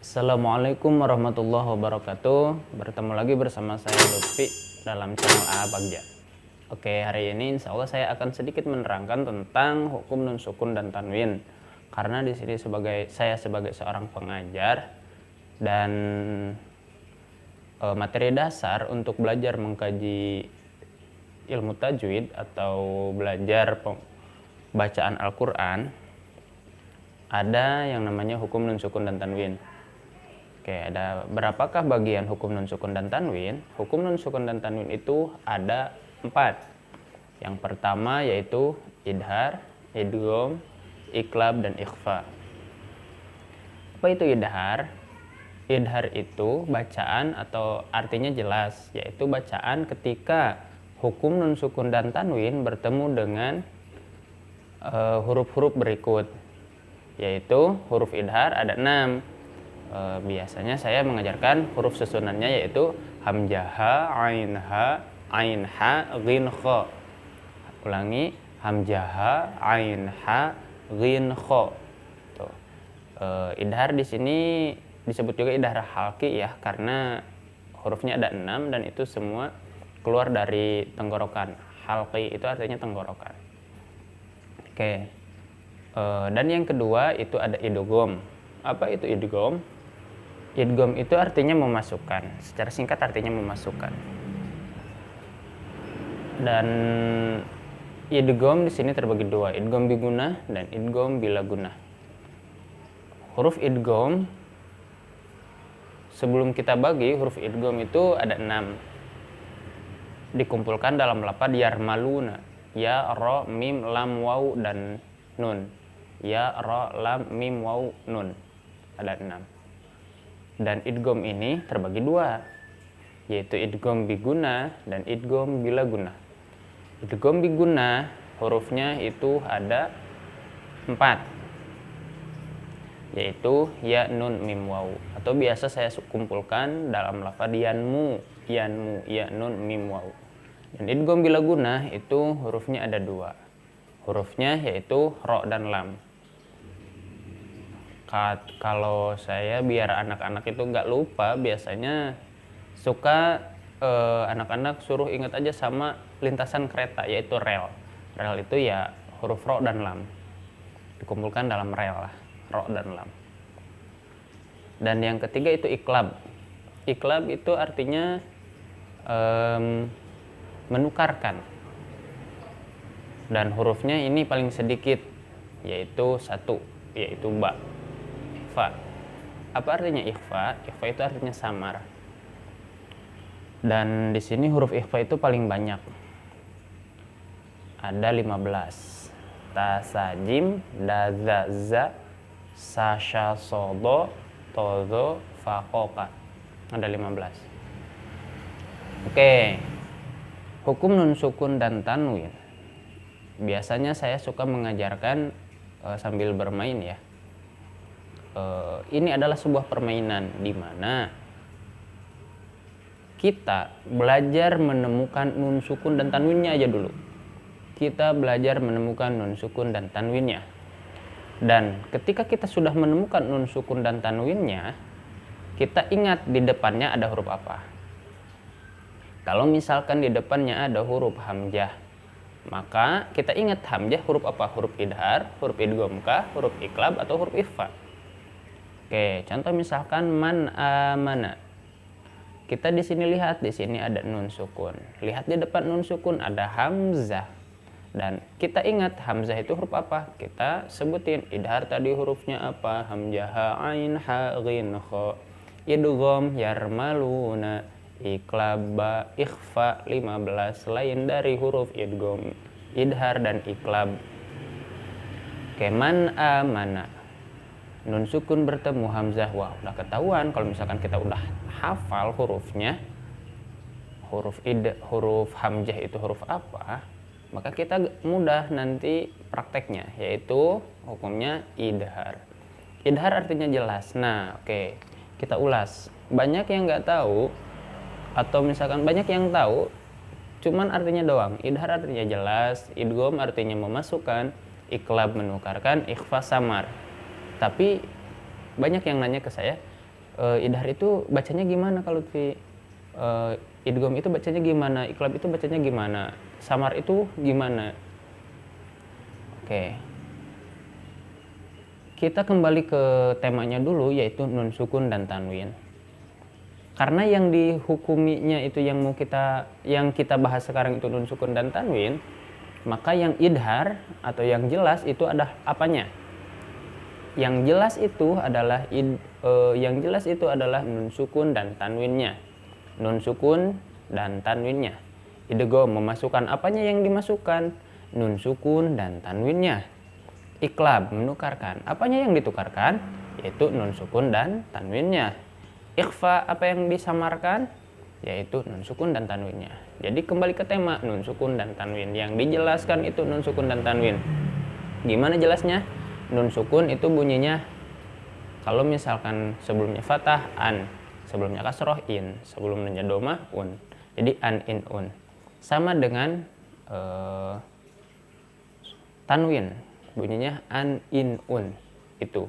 Assalamualaikum warahmatullahi wabarakatuh. Bertemu lagi bersama saya Lutfi dalam channel AA Bagja. Oke, hari ini insya Allah saya akan sedikit menerangkan tentang hukum nun sukun dan tanwin. Karena di sini saya sebagai seorang pengajar dan materi dasar untuk belajar mengkaji ilmu tajwid atau belajar bacaan Al-Quran, ada yang namanya hukum nun sukun dan tanwin. Oke, ada berapakah bagian hukum nun sukun dan tanwin? Hukum nun sukun dan tanwin itu ada 4. Yang pertama yaitu idhar, idgham, iqlab, dan ikhfa. Apa itu idhar? Idhar itu bacaan atau artinya jelas, yaitu bacaan ketika hukum nun sukun dan tanwin bertemu dengan huruf-huruf berikut, yaitu huruf idhar ada 6. Biasanya saya mengajarkan huruf susunannya yaitu hamzah, ain ha, ghin kha. Ulangi, hamzah, ain ha, ghin kha. Tuh. Idhar di sini disebut juga idhar halqi ya, karena hurufnya ada 6 dan itu semua keluar dari tenggorokan. Halqi itu artinya tenggorokan. Oke. Dan yang kedua itu ada idgham. Apa itu idgham? Idgham itu artinya memasukkan. Secara singkat artinya memasukkan. Dan idgham di sini terbagi 2, idgham bigunah dan idgham bila gunah. Huruf idgham, sebelum kita bagi, huruf idgham itu ada 6. Dikumpulkan dalam lafaz yarmaluna. Ya, ra, mim, lam, waw, dan nun. Ya, ra, lam, mim, waw, nun. Ada 6. Dan idgham ini terbagi 2, yaitu idgham biguna dan idgham bila guna. Idgham biguna hurufnya itu ada 4, yaitu ya, nun, mim, waw, atau biasa saya kumpulkan dalam lafaz yanmu, ya, nun, mim, waw. Dan idgham bila guna itu hurufnya ada 2, hurufnya yaitu ra dan lam. Kalau saya biar anak-anak itu nggak lupa, biasanya suka anak-anak suruh ingat aja sama lintasan kereta, yaitu rel. Rel itu ya huruf ro dan lam, dikumpulkan dalam rel lah, ro dan lam. Dan yang ketiga itu iqlab. Iqlab itu artinya menukarkan. Dan hurufnya ini paling sedikit, yaitu 1, yaitu ba. Ikhfa. Apa artinya ikhfa? Ikhfa itu artinya samar. Dan di sini huruf ikhfa itu paling banyak. Ada 15. Ta, sa, jim, da, za, za, sa, sha, so, do, to, zo, fa, ko, ka. Ada 15. Oke. Hukum nun sukun dan tanwin. Biasanya saya suka mengajarkan sambil bermain ya. Ini adalah sebuah permainan di mana kita belajar menemukan nun sukun dan tanwinnya aja dulu. Kita belajar menemukan nun sukun dan tanwinnya. Dan ketika kita sudah menemukan nun sukun dan tanwinnya, kita ingat di depannya ada huruf apa. Kalau misalkan di depannya ada huruf hamzah, maka kita ingat hamzah huruf apa? Huruf idhar, huruf idgham kah, huruf iqlab, atau huruf ikhfa. Oke, contoh misalkan man amana. Kita di sini lihat, di sini ada nun sukun. Lihat di depan nun sukun ada hamzah. Dan kita ingat hamzah itu huruf apa? Kita sebutin idhar tadi hurufnya apa? Hamzah, ain, ha, ghin, kha. Idgham yarmaluna, iqlab, ba, ikhfa 15 selain dari huruf idgham, idhar, dan iqlab. Oke, man amana. Nun sukun bertemu hamzah, wah udah ketahuan kalau misalkan kita udah hafal hurufnya, huruf hamzah itu huruf apa, maka kita mudah nanti prakteknya, yaitu hukumnya idhar. Idhar artinya jelas. Nah, oke, kita ulas. Banyak yang nggak tahu, atau misalkan banyak yang tahu cuman artinya doang. Idhar artinya jelas, idgham artinya memasukkan, iqlab menukarkan, ikhfa samar. Tapi banyak yang nanya ke saya, idhar itu bacanya gimana kalau Lutfi? Idgham itu bacanya gimana? Iqlab itu bacanya gimana? Samar itu gimana? Oke. Kita kembali ke temanya dulu, yaitu nun sukun dan tanwin. Karena yang dihukuminya itu yang kita bahas sekarang itu nun sukun dan tanwin, maka yang idhar atau yang jelas itu ada apanya? Yang jelas itu adalah nun sukun dan tanwinnya. Nun sukun dan tanwinnya. Idgham memasukkan apanya yang dimasukkan? Nun sukun dan tanwinnya. Iqlab menukarkan apanya yang ditukarkan? Yaitu nun sukun dan tanwinnya. Ikhfa apa yang disamarkan? Yaitu nun sukun dan tanwinnya. Jadi kembali ke tema nun sukun dan tanwin. Yang dijelaskan itu nun sukun dan tanwin. Gimana jelasnya? Nun sukun itu bunyinya kalau misalkan sebelumnya fathah an, sebelumnya kasroh in, sebelumnya domah un. Jadi an in un. Sama dengan tanwin, bunyinya an in un itu.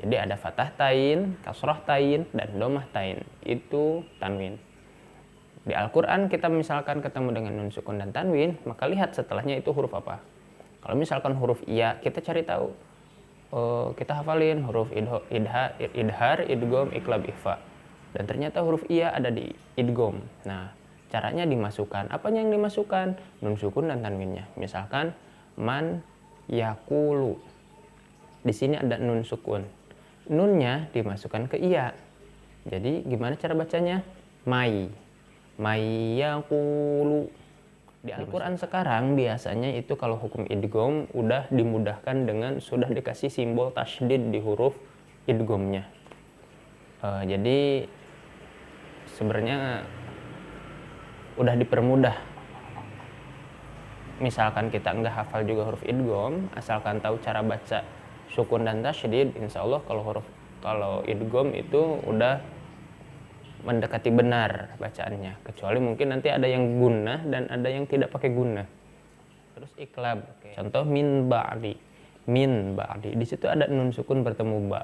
Jadi ada fathah tain, kasroh tain, dan domah tain. Itu tanwin. Di Al-Quran kita misalkan ketemu dengan nun sukun dan tanwin, maka lihat setelahnya itu huruf apa. Kalau misalkan huruf iya, kita cari tahu. Kita hafalin huruf idhar, idgham, iqlab, ikhfa. Dan ternyata huruf iya ada di idgham. Nah, caranya dimasukkan. Apanya yang dimasukkan? Nun sukun dan tanwinnya. Misalkan man yakulu. Di sini ada nun sukun. Nunnya dimasukkan ke iya. Jadi gimana cara bacanya? Mai yakulu. Di Al-Quran sekarang biasanya itu kalau hukum idgham udah dimudahkan dengan sudah dikasih simbol tasydid di huruf idghamnya. Jadi sebenarnya udah dipermudah. Misalkan kita nggak hafal juga huruf idgham, asalkan tahu cara baca sukun dan tasydid, insya Allah kalau idgham itu udah mendekati benar bacaannya, kecuali mungkin nanti ada yang gunnah dan ada yang tidak pakai gunnah. Terus iqlab, contoh min ba'di, di situ ada nun sukun bertemu ba,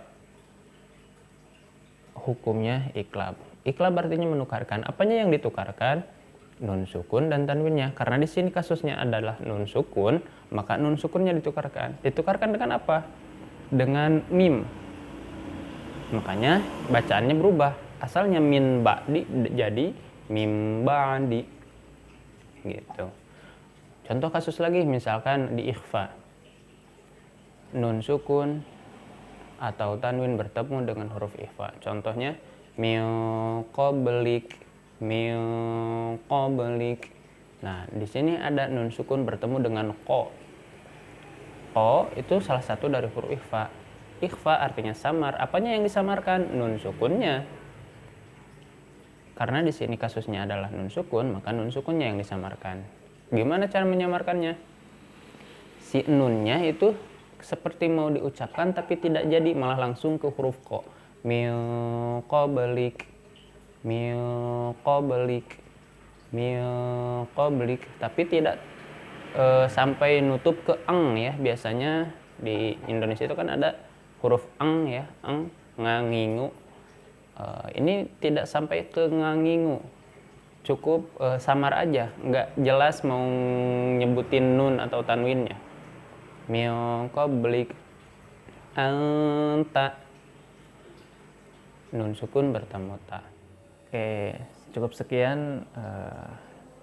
hukumnya iqlab. Iqlab artinya menukarkan. Apanya yang ditukarkan? Nun sukun dan tanwinnya. Karena di sini kasusnya adalah nun sukun, maka nun sukunnya ditukarkan. Ditukarkan dengan apa? Dengan mim. Makanya bacaannya berubah. Asalnya min ba'di jadi mim ba'di gitu. Contoh kasus lagi misalkan di ikhfa, nun sukun atau tanwin bertemu dengan huruf ikhfa. Contohnya min qablik. Nah, di sini ada nun sukun bertemu dengan ko. Ko itu salah satu dari huruf ikhfa. Ikhfa artinya samar. Apanya yang disamarkan? Nun sukunnya. Karena di sini kasusnya adalah nun sukun, maka nun sukunnya yang disamarkan. Gimana cara menyamarkannya? Si nunnya itu seperti mau diucapkan tapi tidak jadi, malah langsung ke huruf ko. Min qablik, tapi tidak sampai nutup ke eng ya. Biasanya di Indonesia itu kan ada huruf eng ya, eng, ngangingu. Ini tidak sampai ke ngangingu, cukup samar aja, nggak jelas mau nyebutin nun atau tanwinnya. Min qablik anta, nun sukun bertemu ta. Oke, cukup sekian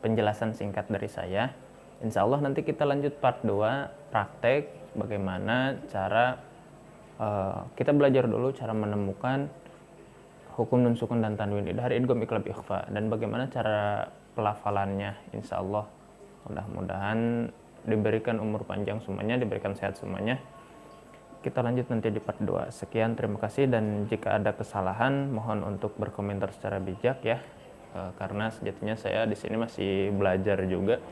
penjelasan singkat dari saya. Insya Allah nanti kita lanjut part 2 praktek bagaimana cara kita belajar dulu cara menemukan hukum nun sukun dan tanwin idhar, idgham, iqlab, ikhfa, dan bagaimana cara pelafalannya. Insya Allah mudah-mudahan diberikan umur panjang semuanya, diberikan sehat semuanya. Kita lanjut nanti di part 2. Sekian, terima kasih, dan jika ada kesalahan mohon untuk berkomentar secara bijak ya, karena sejatinya saya di sini masih belajar juga.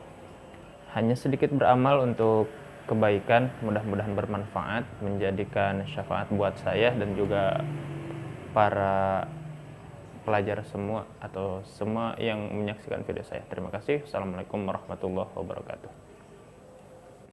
Hanya sedikit beramal untuk kebaikan, mudah-mudahan bermanfaat, menjadikan syafaat buat saya dan juga para pelajar semua atau semua yang menyaksikan video saya. Terima kasih. Assalamualaikum warahmatullahi wabarakatuh.